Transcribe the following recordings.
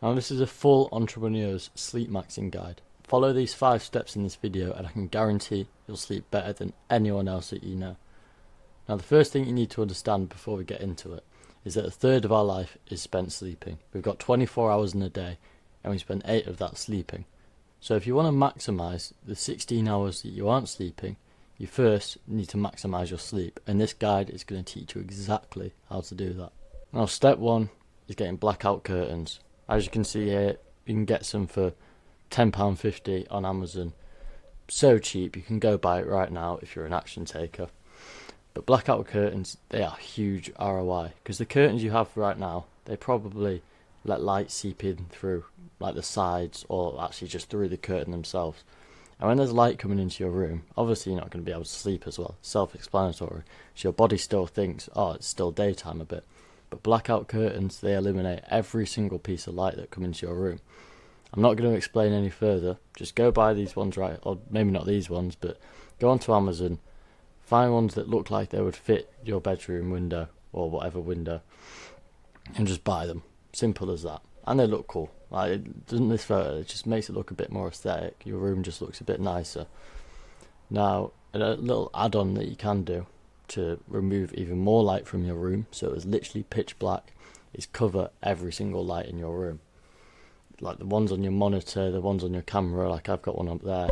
Now this is a full entrepreneur's sleep maxing guide. Follow these 5 steps in this video and I can guarantee you'll sleep better than anyone else that you know. Now the first thing you need to understand before we get into it is that a third of our life is spent sleeping. We've got 24 hours in a day and we spend 8 of that sleeping. So if you want to maximise the 16 hours that you aren't sleeping, you first need to maximise your sleep, and this guide is going to teach you exactly how to do that. Now step 1 is getting blackout curtains. As you can see here, you can get some for £10.50 on Amazon. So cheap, you can go buy it right now if you're an action taker. But blackout curtains, they are huge ROI, because the curtains you have right now, they probably let light seep in through like the sides or actually just through the curtain themselves. And when there's light coming into your room, obviously you're not going to be able to sleep as well. Self-explanatory. So your body still thinks, oh, it's still daytime a bit. But blackout curtains, they eliminate every single piece of light that come into your room. I'm not going to explain any further. Just go buy these ones, right? Or maybe not these ones, but go onto Amazon, find ones that look like they would fit your bedroom window or whatever window, and just buy them. Simple as that. And they look cool. Like, it doesn't this photo, it just makes it look a bit more aesthetic. Your room just looks a bit nicer. Now, a little add-on that you can do to remove even more light from your room, so it's literally pitch black, is cover every single light in your room. Like the ones on your monitor, the ones on your camera, like I've got one up there.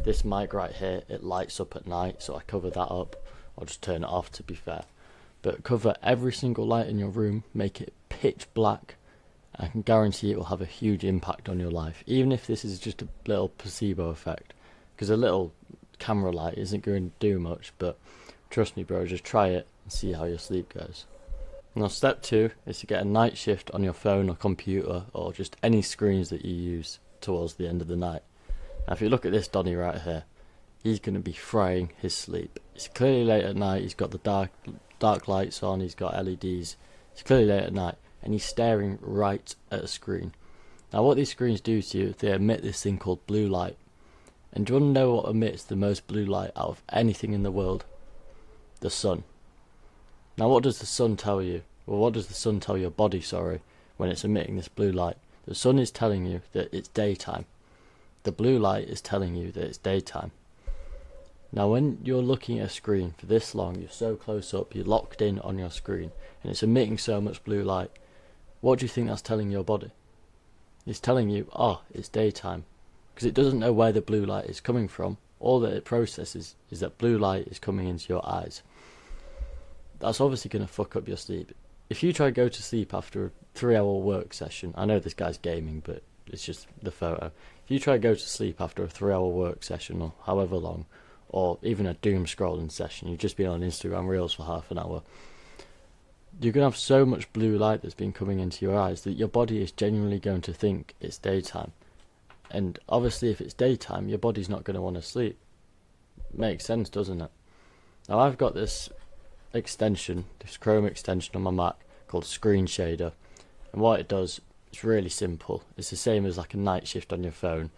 This mic right here, it lights up at night, so I cover that up. I'll just turn it off, to be fair. But cover every single light in your room, make it pitch black. I can guarantee it will have a huge impact on your life, even if this is just a little placebo effect, because a little camera light isn't going to do much, but trust me bro, just try it and see how your sleep goes. Now step 2 is to get a night shift on your phone or computer or just any screens that you use towards the end of the night. Now if you look at this Donny right here, he's going to be frying his sleep. It's clearly late at night, he's got the dark lights on, he's got LEDs, it's clearly late at night, and he's staring right at a screen. Now what these screens do to you, they emit this thing called blue light. And do you want to know what emits the most blue light out of anything in the world? The sun. Now what does the sun tell you? Well, what does the sun tell your body, when it's emitting this blue light? The sun is telling you that it's daytime. The blue light is telling you that it's daytime. Now when you're looking at a screen for this long, you're so close up, you're locked in on your screen, and it's emitting so much blue light, what do you think that's telling your body? It's telling you, oh, it's daytime. Because it doesn't know where the blue light is coming from. All that it processes is that blue light is coming into your eyes. That's obviously going to fuck up your sleep. If you try to go to sleep after a 3-hour work session, I know this guy's gaming, but it's just the photo. If you try to go to sleep after a 3-hour work session or however long, or even a doom scrolling session, you've just been on Instagram Reels for half an hour, you're going to have so much blue light that's been coming into your eyes that your body is genuinely going to think it's daytime. And obviously if it's daytime, your body's not going to want to sleep. Makes sense, doesn't it? Now I've got this extension, this Chrome extension on my Mac called Screen Shader, and what it does, it's really simple. It's the same as like a night shift on your phone.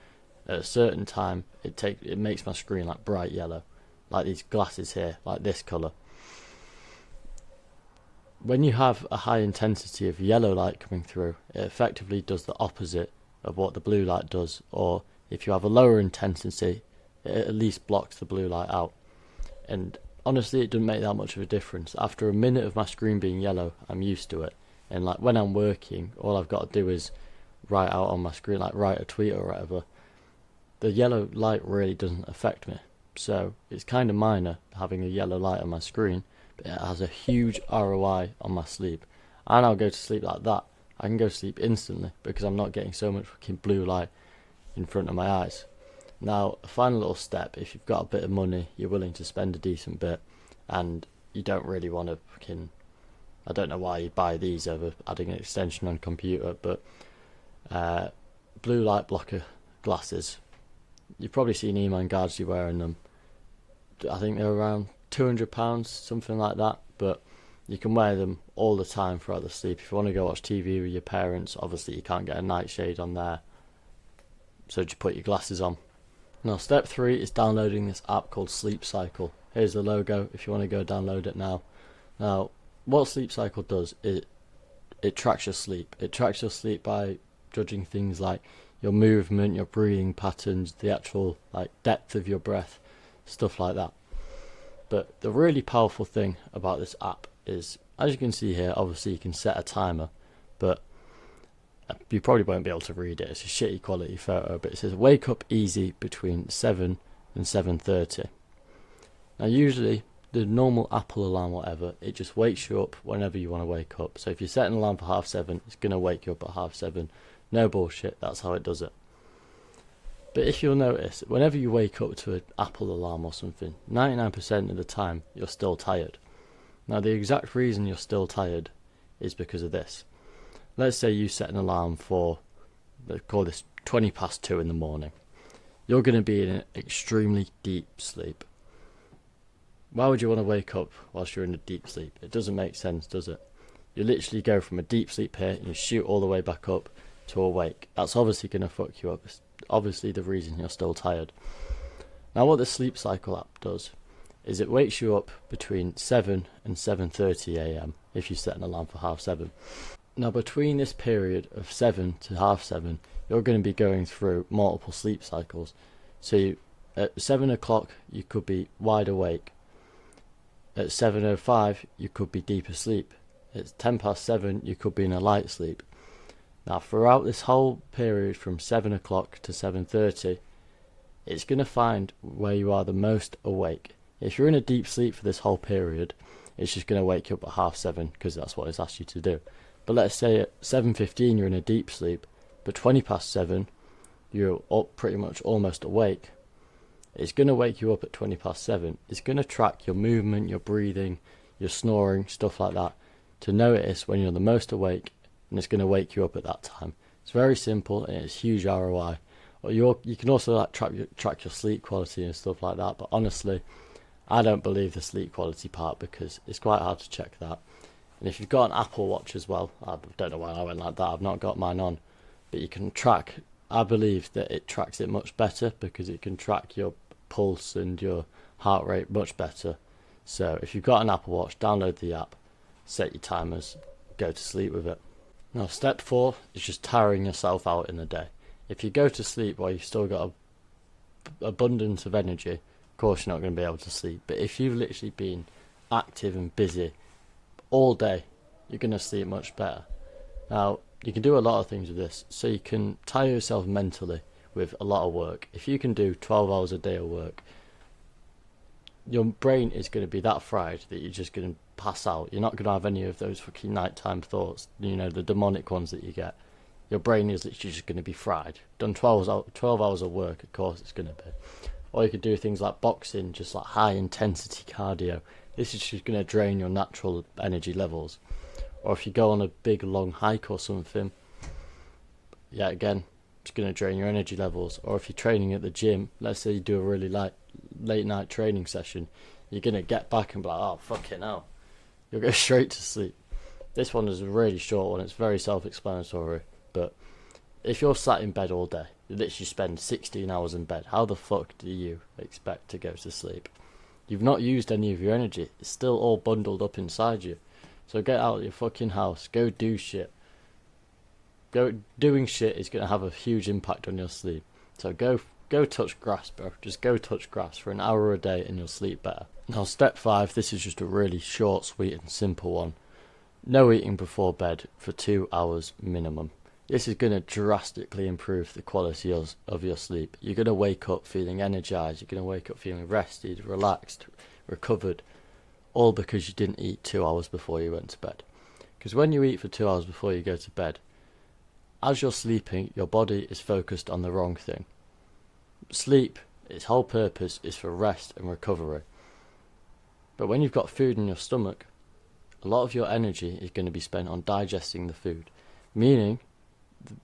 At a certain time, it makes my screen like bright yellow, like these glasses here, like this colour. When you have a high intensity of yellow light coming through, it effectively does the opposite of what the blue light does, or if you have a lower intensity, it at least blocks the blue light out. And honestly, it doesn't make that much of a difference. After a minute of my screen being yellow, I'm used to it. And like when I'm working, all I've got to do is write out on my screen, like write a tweet or whatever. The yellow light really doesn't affect me. So it's kind of minor having a yellow light on my screen, but it has a huge ROI on my sleep. And I'll go to sleep like that. I can go to sleep instantly because I'm not getting so much fucking blue light in front of my eyes. Now, a final little step, if you've got a bit of money, you're willing to spend a decent bit, and you don't really want to fucking, I don't know why you buy these over adding an extension on a computer, but blue light blocker glasses. You've probably seen Eman Gardsley wearing them. I think they're around £200, something like that, but you can wear them all the time throughout the sleep. If you want to go watch TV with your parents, obviously you can't get a nightshade on there, so just put your glasses on. Now step 3 is downloading this app called Sleep Cycle. Here's the logo if you want to go download it now. Now what Sleep Cycle does is it tracks your sleep. It tracks your sleep by judging things like your movement, your breathing patterns, the actual like depth of your breath, stuff like that. But the really powerful thing about this app is, as you can see here, obviously you can set a timer, but you probably won't be able to read it. It's a shitty quality photo, but it says wake up easy between 7 and 7:30. Now usually the normal Apple alarm, whatever, it just wakes you up whenever you want to wake up. So if you set an alarm for 7:30, it's going to wake you up at 7:30. No bullshit, that's how it does it. But if you'll notice, whenever you wake up to an Apple alarm or something, 99% of the time you're still tired. Now the exact reason you're still tired is because of this. Let's say you set an alarm for, let's call this 20 past 2 in the morning. You're going to be in an extremely deep sleep. Why would you want to wake up whilst you're in a deep sleep? It doesn't make sense, does it? You literally go from a deep sleep here and you shoot all the way back up to awake. That's obviously going to fuck you up. It's obviously the reason you're still tired. Now what the sleep cycle app does is it wakes you up between 7 and 7:30 a.m. if you set an alarm for 7:30. Now between this period of 7 to 7:30, you're going to be going through multiple sleep cycles. So at 7 o'clock you could be wide awake. At 7:05 you could be deep asleep. At 10 past 7 you could be in a light sleep. Now throughout this whole period from 7 o'clock to 7:30, it's going to find where you are the most awake. If you're in a deep sleep for this whole period, it's just going to wake you up at 7:30 because that's what it's asked you to do. But let's say at 7:15 you're in a deep sleep, but 20 past 7 you're up pretty much almost awake. It's going to wake you up at 20 past 7. It's going to track your movement, your breathing, your snoring, stuff like that, to notice when you're the most awake, and it's going to wake you up at that time. It's very simple and it's huge ROI. Or you can also like track your sleep quality and stuff like that, but honestly I don't believe the sleep quality part because it's quite hard to check that. And if you've got an Apple Watch as well, I don't know why I went like that, I've not got mine on, but you can track, I believe that it tracks it much better because it can track your pulse and your heart rate much better. So if you've got an Apple Watch, download the app, set your timers, go to sleep with it. Now step 4 is just tiring yourself out in the day. If you go to sleep while you've still got an abundance of energy, of course you're not going to be able to sleep, but if you've literally been active and busy all day, you're going to sleep much better. Now you can do a lot of things with this. So you can tire yourself mentally with a lot of work. If you can do 12 hours a day of work, your brain is going to be that fried that you're just going to pass out. You're not going to have any of those fucking nighttime thoughts, the demonic ones that you get. Your brain is literally just going to be fried. Done 12 hours of work, of course it's going to be. Or you could do things like boxing, just like high intensity cardio. This is just going to drain your natural energy levels. Or if you go on a big long hike or something, yeah, again, it's going to drain your energy levels. Or if you're training at the gym, let's say you do a really late night training session, you're going to get back and be like, oh fucking hell, you'll go straight to sleep. This one is a really short one, it's very self-explanatory, but if you're sat in bed all day, you literally spend 16 hours in bed, how the fuck do you expect to go to sleep? You've not used any of your energy, it's still all bundled up inside you. So get out of your fucking house, go do shit. Doing shit is going to have a huge impact on your sleep. So go touch grass, bro. Just go touch grass for an hour a day and you'll sleep better. Now step 5, this is just a really short, sweet and simple one. No eating before bed for 2 hours minimum. This is going to drastically improve the quality of your sleep. You're going to wake up feeling energized. You're going to wake up feeling rested, relaxed, recovered. All because you didn't eat 2 hours before you went to bed. Because when you eat for 2 hours before you go to bed, as you're sleeping, your body is focused on the wrong thing. Sleep, its whole purpose is for rest and recovery. But when you've got food in your stomach, a lot of your energy is going to be spent on digesting the food. Meaning,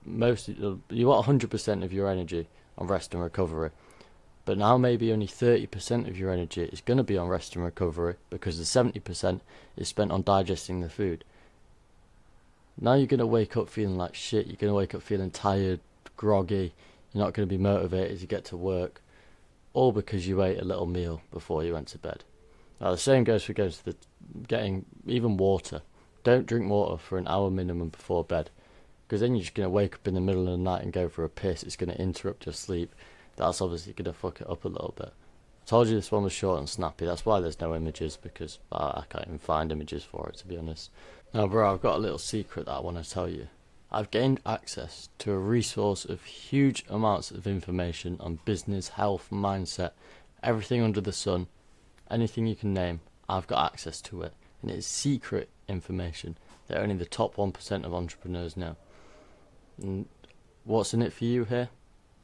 you want 100% of your energy on rest and recovery. But now maybe only 30% of your energy is going to be on rest and recovery because the 70% is spent on digesting the food. Now you're going to wake up feeling like shit. You're going to wake up feeling tired, groggy. You're not going to be motivated to get to work. All because you ate a little meal before you went to bed. Now the same goes for getting even water. Don't drink water for an hour minimum before bed. because then you're just going to wake up in the middle of the night and go for a piss. It's going to interrupt your sleep. That's obviously going to fuck it up a little bit. I told you this one was short and snappy. That's why there's no images, because I can't even find images for it, to be honest. Now, bro, I've got a little secret that I want to tell you. I've gained access to a resource of huge amounts of information on business, health, mindset, everything under the sun, anything you can name. I've got access to it, and it's secret information that only the top 1% of entrepreneurs know. And what's in it for you here?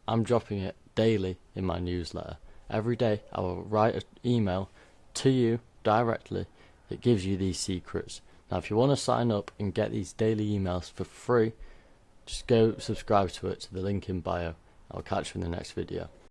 I'm dropping it daily in my newsletter. Every day I will write an email to you directly that gives you these secrets. Now, if you want to sign up and get these daily emails for free, just go subscribe to it to the link in bio. I'll catch you in the next video.